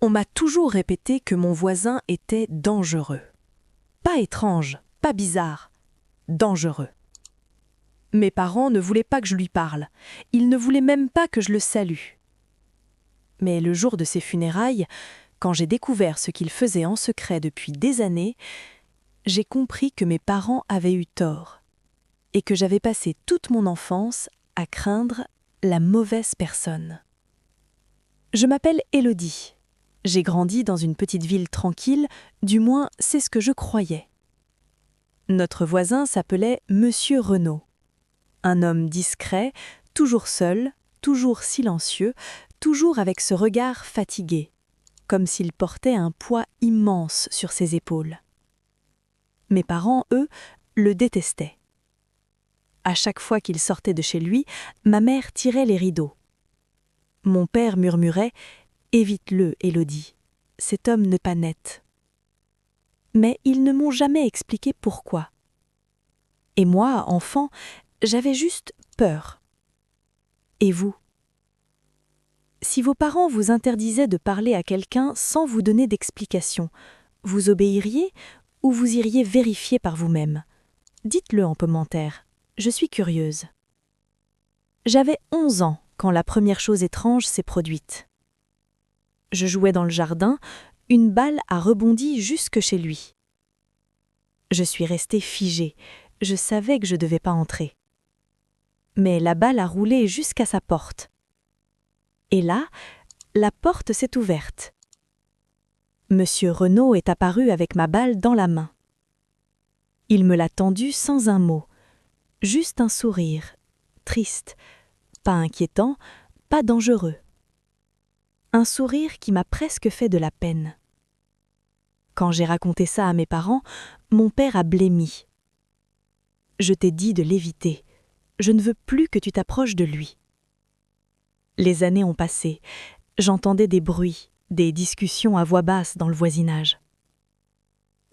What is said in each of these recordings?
On m'a toujours répété que mon voisin était dangereux. Pas étrange, pas bizarre, dangereux. Mes parents ne voulaient pas que je lui parle. Ils ne voulaient même pas que je le salue. Mais le jour de ses funérailles, quand j'ai découvert ce qu'il faisait en secret depuis des années, j'ai compris que mes parents avaient eu tort et que j'avais passé toute mon enfance à craindre la mauvaise personne. Je m'appelle Élodie. J'ai grandi dans une petite ville tranquille, du moins c'est ce que je croyais. Notre voisin s'appelait Monsieur Renaud. Un homme discret, toujours seul, toujours silencieux, toujours avec ce regard fatigué, comme s'il portait un poids immense sur ses épaules. Mes parents, eux, le détestaient. À chaque fois qu'il sortait de chez lui, ma mère tirait les rideaux. Mon père murmurait « Évite-le, Élodie, cet homme n'est pas net ». Mais ils ne m'ont jamais expliqué pourquoi. Et moi, enfant, j'avais juste peur. Et vous ? Si vos parents vous interdisaient de parler à quelqu'un sans vous donner d'explication, vous obéiriez ou vous iriez vérifier par vous-même ? Dites-le en commentaire, je suis curieuse. J'avais 11 ans quand la première chose étrange s'est produite. Je jouais dans le jardin, une balle a rebondi jusque chez lui. Je suis restée figée, je savais que je ne devais pas entrer. Mais la balle a roulé jusqu'à sa porte. Et là, la porte s'est ouverte. Monsieur Renaud est apparu avec ma balle dans la main. Il me l'a tendue sans un mot, juste un sourire, triste, pas inquiétant, pas dangereux. Un sourire qui m'a presque fait de la peine. Quand j'ai raconté ça à mes parents, mon père a blêmi. « Je t'ai dit de l'éviter. Je ne veux plus que tu t'approches de lui. » Les années ont passé. J'entendais des bruits, des discussions à voix basse dans le voisinage.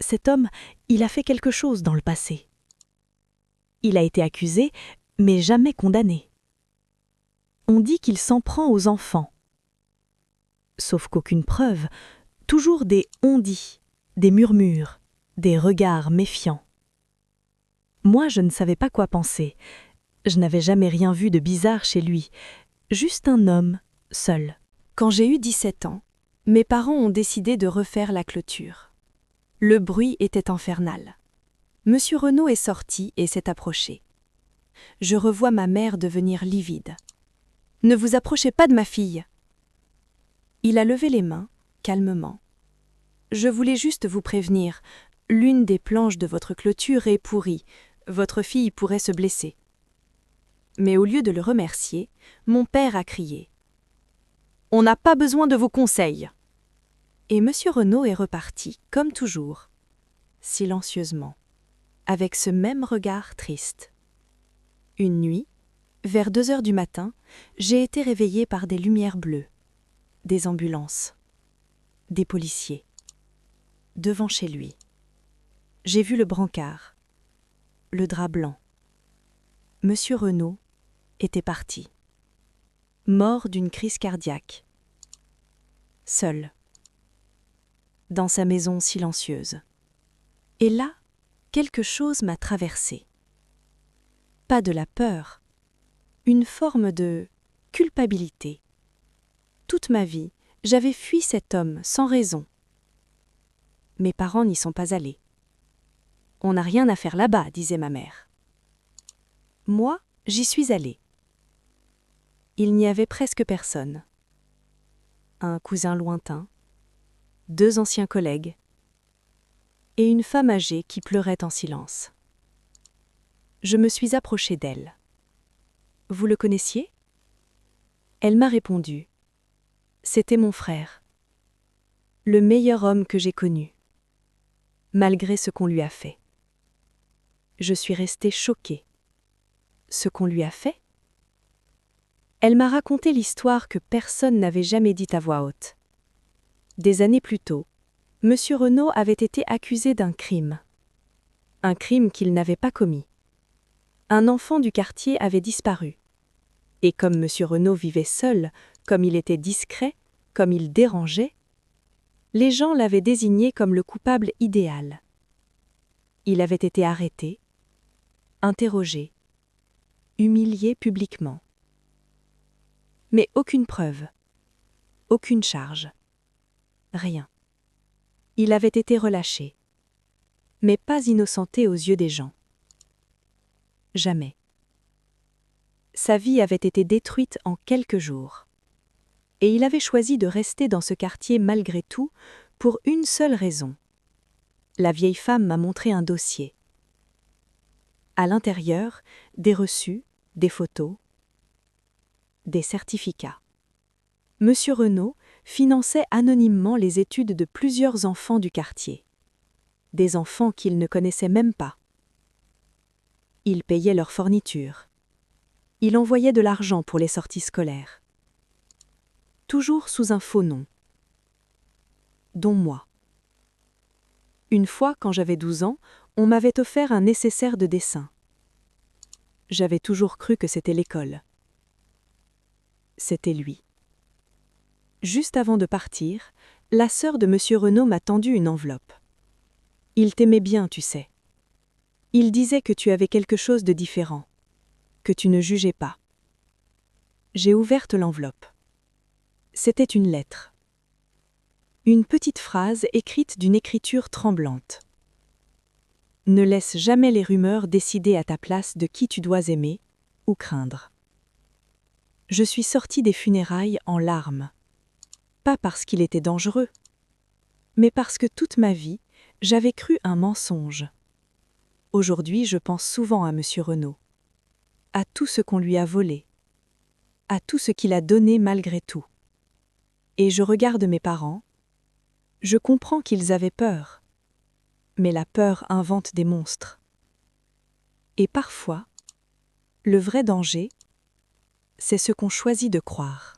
Cet homme, il a fait quelque chose dans le passé. Il a été accusé, mais jamais condamné. On dit qu'il s'en prend aux enfants. Sauf qu'aucune preuve, toujours des on-dit, des murmures, des regards méfiants. Moi, je ne savais pas quoi penser. Je n'avais jamais rien vu de bizarre chez lui, juste un homme, seul. Quand j'ai eu 17 ans, mes parents ont décidé de refaire la clôture. Le bruit était infernal. Monsieur Renaud est sorti et s'est approché. Je revois ma mère devenir livide. « Ne vous approchez pas de ma fille !» Il a levé les mains, calmement. « Je voulais juste vous prévenir, l'une des planches de votre clôture est pourrie, votre fille pourrait se blesser. » Mais au lieu de le remercier, mon père a crié « On n'a pas besoin de vos conseils !» Et Monsieur Renaud est reparti, comme toujours, silencieusement, avec ce même regard triste. Une nuit, vers 2 heures du matin, j'ai été réveillée par des lumières bleues, des ambulances, des policiers, devant chez lui. J'ai vu le brancard, le drap blanc. Monsieur Renaud était parti, mort d'une crise cardiaque, seul, dans sa maison silencieuse. Et là, quelque chose m'a traversée. Pas de la peur, une forme de culpabilité. Toute ma vie, j'avais fui cet homme sans raison. Mes parents n'y sont pas allés. « On n'a rien à faire là-bas », disait ma mère. Moi, j'y suis allée. Il n'y avait presque personne. Un cousin lointain, 2 anciens collègues, et une femme âgée qui pleurait en silence. Je me suis approchée d'elle. « Vous le connaissiez ?» Elle m'a répondu. C'était mon frère, le meilleur homme que j'ai connu, malgré ce qu'on lui a fait. Je suis restée choquée. Ce qu'on lui a fait ? Elle m'a raconté l'histoire que personne n'avait jamais dite à voix haute. Des années plus tôt, Monsieur Renaud avait été accusé d'un crime qu'il n'avait pas commis. Un enfant du quartier avait disparu. Et comme Monsieur Renaud vivait seul, comme il était discret, comme il dérangeait, Les gens l'avaient désigné comme le coupable idéal. Il avait été arrêté, interrogé, humilié publiquement. Mais aucune preuve, aucune charge, rien. Il avait été relâché, mais pas innocenté aux yeux des gens. Jamais. Sa vie avait été détruite en quelques jours. Et il avait choisi de rester dans ce quartier malgré tout, pour une seule raison. La vieille femme m'a montré un dossier. À l'intérieur, des reçus, des photos, des certificats. Monsieur Renaud finançait anonymement les études de plusieurs enfants du quartier. Des enfants qu'il ne connaissait même pas. Il payait leurs fournitures. Il envoyait de l'argent pour les sorties scolaires. Toujours sous un faux nom. Dont moi. Une fois, quand j'avais 12 ans, on m'avait offert un nécessaire de dessin. J'avais toujours cru que c'était l'école. C'était lui. Juste avant de partir, la sœur de Monsieur Renaud m'a tendu une enveloppe. Il t'aimait bien, tu sais. Il disait que tu avais quelque chose de différent, que tu ne jugeais pas. J'ai ouvert l'enveloppe. C'était une lettre. Une petite phrase écrite d'une écriture tremblante. Ne laisse jamais les rumeurs décider à ta place de qui tu dois aimer ou craindre. Je suis sortie des funérailles en larmes. Pas parce qu'il était dangereux, mais parce que toute ma vie, j'avais cru un mensonge. Aujourd'hui, je pense souvent à Monsieur Renaud, à tout ce qu'on lui a volé, à tout ce qu'il a donné malgré tout. Et je regarde mes parents, je comprends qu'ils avaient peur, mais la peur invente des monstres. Et parfois, le vrai danger, c'est ce qu'on choisit de croire.